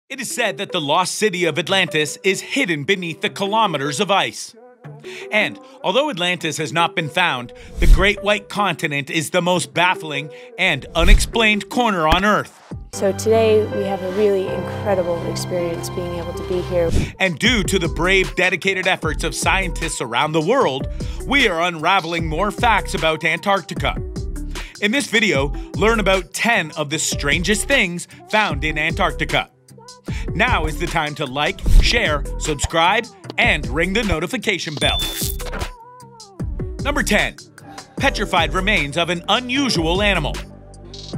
It is said that the lost city of Atlantis is hidden beneath the kilometers of ice. And although Atlantis has not been found, the Great White Continent is the most baffling and unexplained corner on Earth. So today we have a really incredible experience being able to be here. And due to the brave, dedicated efforts of scientists around the world, we are unraveling more facts about Antarctica. In this video, learn about 10 of the strangest things found in Antarctica. Now is the time to like, share, subscribe, and ring the notification bell. Number 10. Petrified remains of an unusual animal.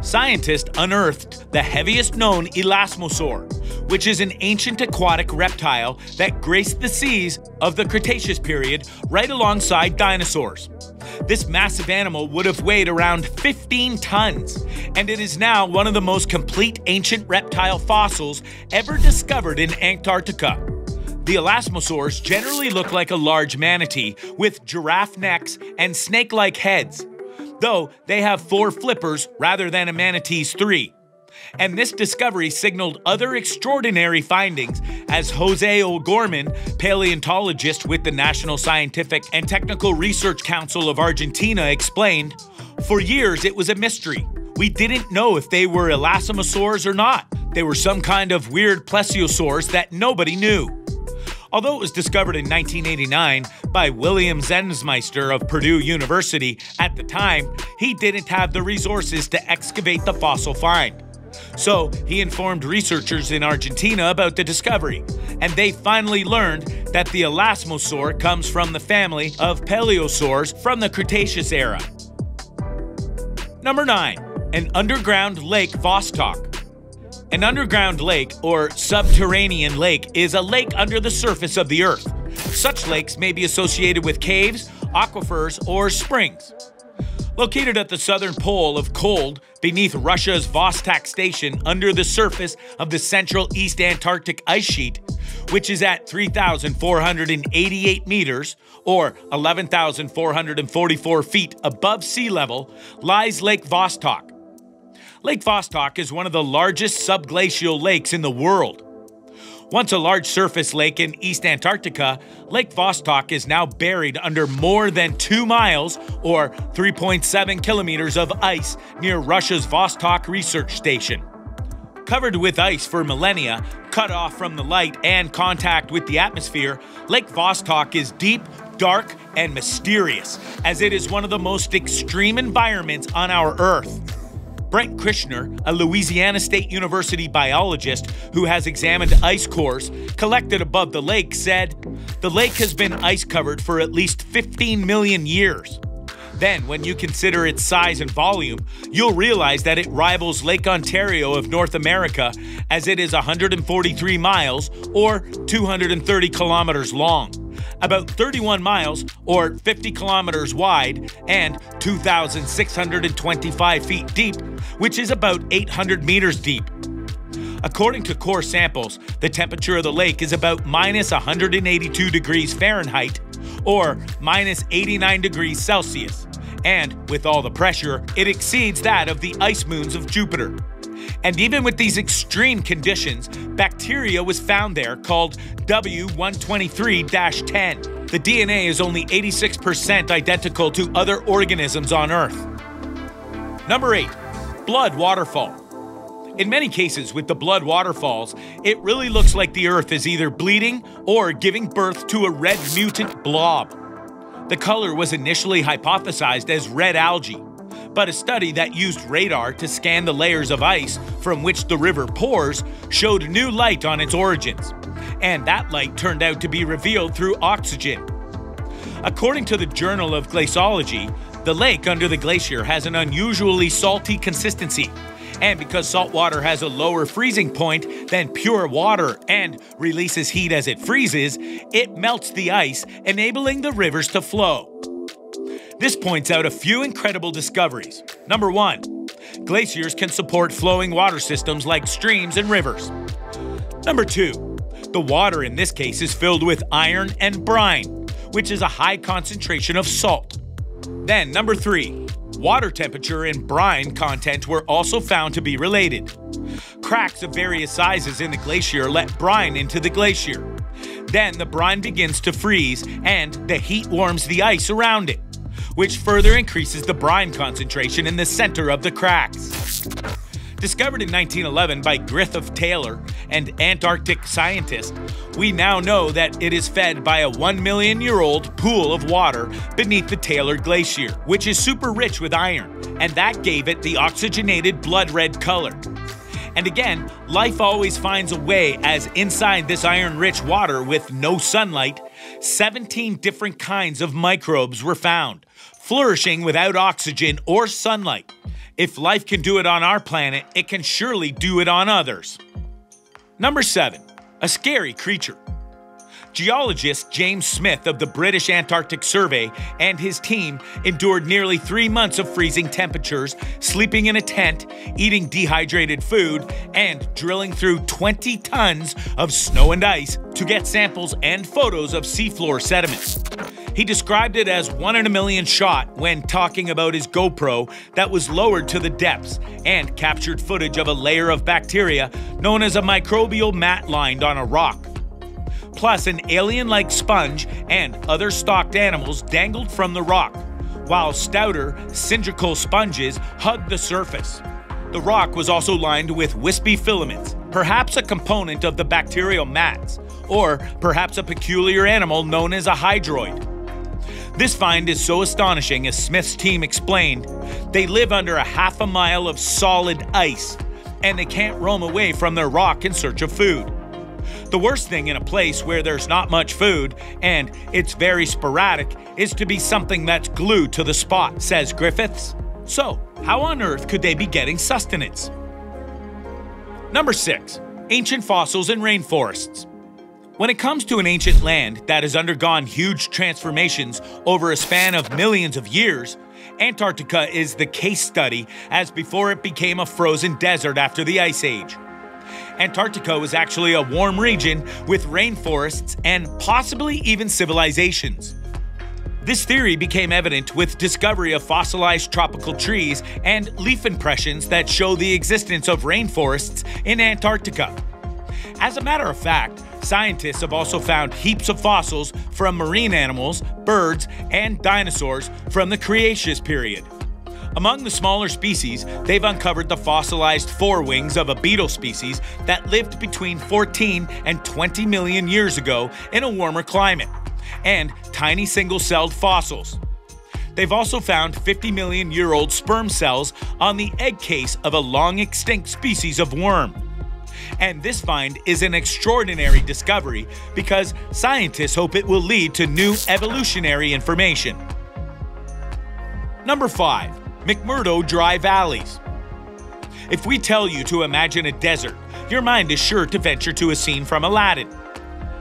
Scientists unearthed the heaviest known elasmosaur, which is an ancient aquatic reptile that graced the seas of the Cretaceous period right alongside dinosaurs. This massive animal would have weighed around 15 tons, and it is now one of the most complete ancient reptile fossils ever discovered in Antarctica. The elasmosaurs generally look like a large manatee with giraffe necks and snake-like heads, though they have 4 flippers rather than a manatee's 3. And this discovery signaled other extraordinary findings, as Jose O'Gorman, paleontologist with the National Scientific and Technical Research Council of Argentina, explained, "For years it was a mystery. We didn't know if they were elasmosaurs or not. They were some kind of weird plesiosaurs that nobody knew." Although it was discovered in 1989 by William Zensmeister of Purdue University, at the time, he didn't have the resources to excavate the fossil find. So he informed researchers in Argentina about the discovery, and they finally learned that the elasmosaur comes from the family of plesiosaurs from the Cretaceous era. Number 9. An underground lake Vostok. An underground lake, or subterranean lake, is a lake under the surface of the Earth. Such lakes may be associated with caves, aquifers, or springs. Located at the southern pole of cold, beneath Russia's Vostok station under the surface of the central East Antarctic ice sheet, which is at 3,488 meters, or 11,444 feet above sea level, lies Lake Vostok. Lake Vostok is one of the largest subglacial lakes in the world. Once a large surface lake in East Antarctica, Lake Vostok is now buried under more than 2 miles, or 3.7 kilometers of ice near Russia's Vostok research station. Covered with ice for millennia, cut off from the light and contact with the atmosphere, Lake Vostok is deep, dark, and mysterious, as it is one of the most extreme environments on our Earth. Brent Krishner, a Louisiana State University biologist who has examined ice cores collected above the lake, said, "The lake has been ice covered for at least 15 million years. Then, when you consider its size and volume, you'll realize that it rivals Lake Ontario of North America, as it is 143 miles or 230 kilometers long, about 31 miles or 50 kilometers wide, and 2,625 feet deep, which is about 800 meters deep. According to core samples, the temperature of the lake is about minus 182 degrees Fahrenheit or minus 89 degrees Celsius, and with all the pressure, it exceeds that of the ice moons of Jupiter. And even with these extreme conditions, bacteria was found there called W123-10. The DNA is only 86% identical to other organisms on Earth. Number 8. Blood waterfall. In many cases with the blood waterfalls, it really looks like the Earth is either bleeding or giving birth to a red mutant blob. The color was initially hypothesized as red algae, but a study that used radar to scan the layers of ice from which the river pours showed new light on its origins, and that light turned out to be revealed through oxygen. According to the Journal of Glaciology, the lake under the glacier has an unusually salty consistency, and because salt water has a lower freezing point than pure water and releases heat as it freezes, it melts the ice, enabling the rivers to flow. This points out a few incredible discoveries. Number 1. Glaciers can support flowing water systems like streams and rivers. Number 2. The water in this case is filled with iron and brine, which is a high concentration of salt. Then number 3. Water temperature and brine content were also found to be related. Cracks of various sizes in the glacier let brine into the glacier. Then the brine begins to freeze and the heat warms the ice around it, which further increases the brine concentration in the center of the cracks. Discovered in 1911 by Griffith Taylor, an Antarctic scientist, we now know that it is fed by a 1 million-year-old pool of water beneath the Taylor Glacier, which is super rich with iron, and that gave it the oxygenated blood-red color. And again, life always finds a way, as inside this iron-rich water with no sunlight, 17 different kinds of microbes were found, flourishing without oxygen or sunlight. If life can do it on our planet, it can surely do it on others. Number 7. A scary creature. Geologist James Smith of the British Antarctic Survey and his team endured nearly 3 months of freezing temperatures, sleeping in a tent, eating dehydrated food, and drilling through 20 tons of snow and ice to get samples and photos of seafloor sediments. He described it as 1 in a million shot when talking about his GoPro that was lowered to the depths and captured footage of a layer of bacteria known as a microbial mat lined on a rock. Plus, an alien-like sponge and other stalked animals dangled from the rock, while stouter, cylindrical sponges hugged the surface. The rock was also lined with wispy filaments, perhaps a component of the bacterial mats, or perhaps a peculiar animal known as a hydroid. This find is so astonishing, as Smith's team explained, they live under a half a mile of solid ice, and they can't roam away from their rock in search of food. The worst thing in a place where there's not much food, and it's very sporadic, is to be something that's glued to the spot, says Griffiths. So, how on earth could they be getting sustenance? Number 6. Ancient fossils in rainforests. When it comes to an ancient land that has undergone huge transformations over a span of millions of years, Antarctica is the case study, as before it became a frozen desert after the Ice Age. Antarctica was actually a warm region with rainforests and possibly even civilizations. This theory became evident with discovery of fossilized tropical trees and leaf impressions that show the existence of rainforests in Antarctica. As a matter of fact, scientists have also found heaps of fossils from marine animals, birds, and dinosaurs from the Cretaceous period. Among the smaller species, they've uncovered the fossilized forewings of a beetle species that lived between 14 and 20 million years ago in a warmer climate, and tiny single-celled fossils. They've also found 50-million-year-old sperm cells on the egg case of a long-extinct species of worm. And this find is an extraordinary discovery because scientists hope it will lead to new evolutionary information. Number 5. McMurdo Dry Valleys. If we tell you to imagine a desert, your mind is sure to venture to a scene from Aladdin.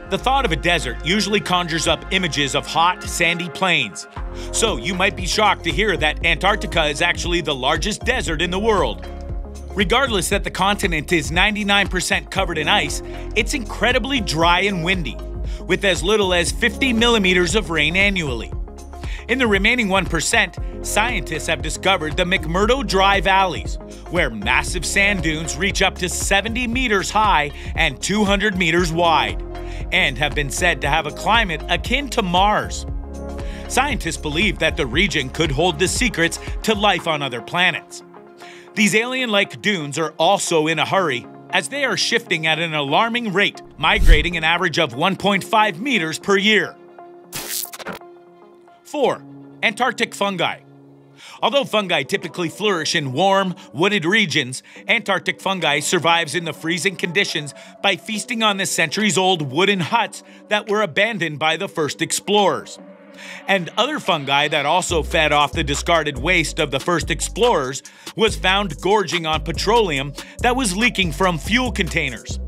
The thought of a desert usually conjures up images of hot, sandy plains. So you might be shocked to hear that Antarctica is actually the largest desert in the world. Regardless that the continent is 99% covered in ice, it's incredibly dry and windy, with as little as 50 millimeters of rain annually. In the remaining 1%, scientists have discovered the McMurdo Dry Valleys, where massive sand dunes reach up to 70 meters high and 200 meters wide, and have been said to have a climate akin to Mars. Scientists believe that the region could hold the secrets to life on other planets. These alien-like dunes are also in a hurry, as they are shifting at an alarming rate, migrating an average of 1.5 meters per year. 4. Antarctic fungi. Although fungi typically flourish in warm, wooded regions, Antarctic fungi survives in the freezing conditions by feasting on the centuries-old wooden huts that were abandoned by the first explorers. And other fungi that also fed off the discarded waste of the first explorers was found gorging on petroleum that was leaking from fuel containers.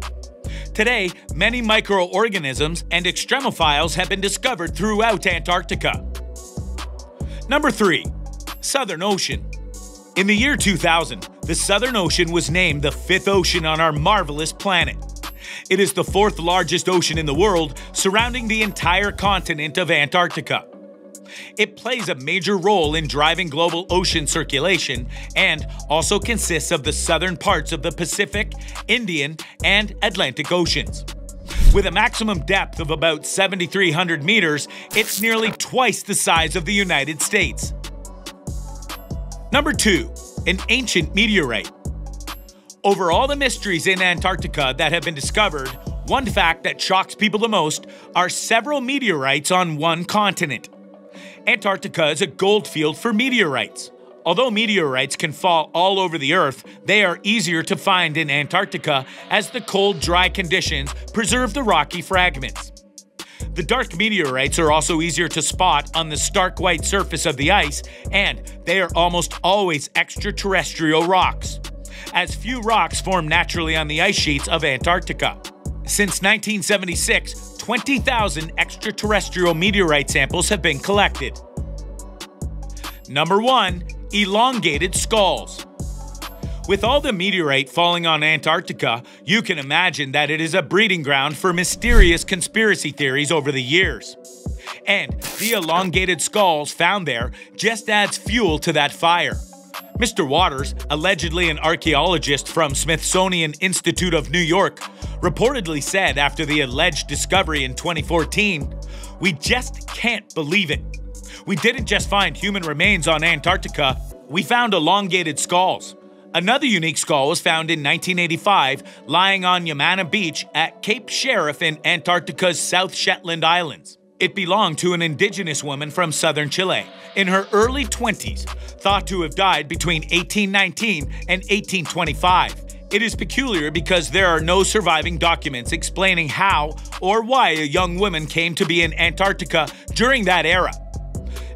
Today, many microorganisms and extremophiles have been discovered throughout Antarctica. Number 3. Southern Ocean. In the year 2000, the Southern Ocean was named the 5th ocean on our marvelous planet. It is the 4th largest ocean in the world, surrounding the entire continent of Antarctica. It plays a major role in driving global ocean circulation and also consists of the southern parts of the Pacific, Indian, and Atlantic Oceans. With a maximum depth of about 7,300 meters, it's nearly twice the size of the United States. Number 2. An ancient meteorite. Over all the mysteries in Antarctica that have been discovered, one fact that shocks people the most are several meteorites on one continent. Antarctica is a goldfield for meteorites. Although meteorites can fall all over the Earth, they are easier to find in Antarctica as the cold, dry conditions preserve the rocky fragments. The dark meteorites are also easier to spot on the stark white surface of the ice, and they are almost always extraterrestrial rocks, as few rocks form naturally on the ice sheets of Antarctica. Since 1976, 20,000 extraterrestrial meteorite samples have been collected. Number 1. Elongated skulls. With all the meteorite falling on Antarctica, you can imagine that it is a breeding ground for mysterious conspiracy theories over the years. And the elongated skulls found there just adds fuel to that fire. Mr. Waters, allegedly an archaeologist from Smithsonian Institute of New York, reportedly said after the alleged discovery in 2014, "We just can't believe it. We didn't just find human remains on Antarctica, we found elongated skulls." Another unique skull was found in 1985 lying on Yamana Beach at Cape Sheriff in Antarctica's South Shetland Islands. It belonged to an indigenous woman from southern Chile, in her early 20s, thought to have died between 1819 and 1825. It is peculiar because there are no surviving documents explaining how or why a young woman came to be in Antarctica during that era.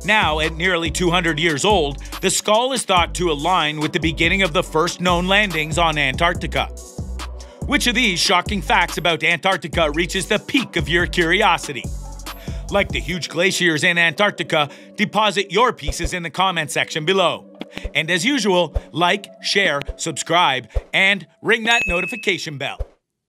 Now, at nearly 200 years old, the skull is thought to align with the beginning of the first known landings on Antarctica. Which of these shocking facts about Antarctica reaches the peak of your curiosity? Like the huge glaciers in Antarctica, deposit your pieces in the comment section below. And as usual, like, share, subscribe, and ring that notification bell.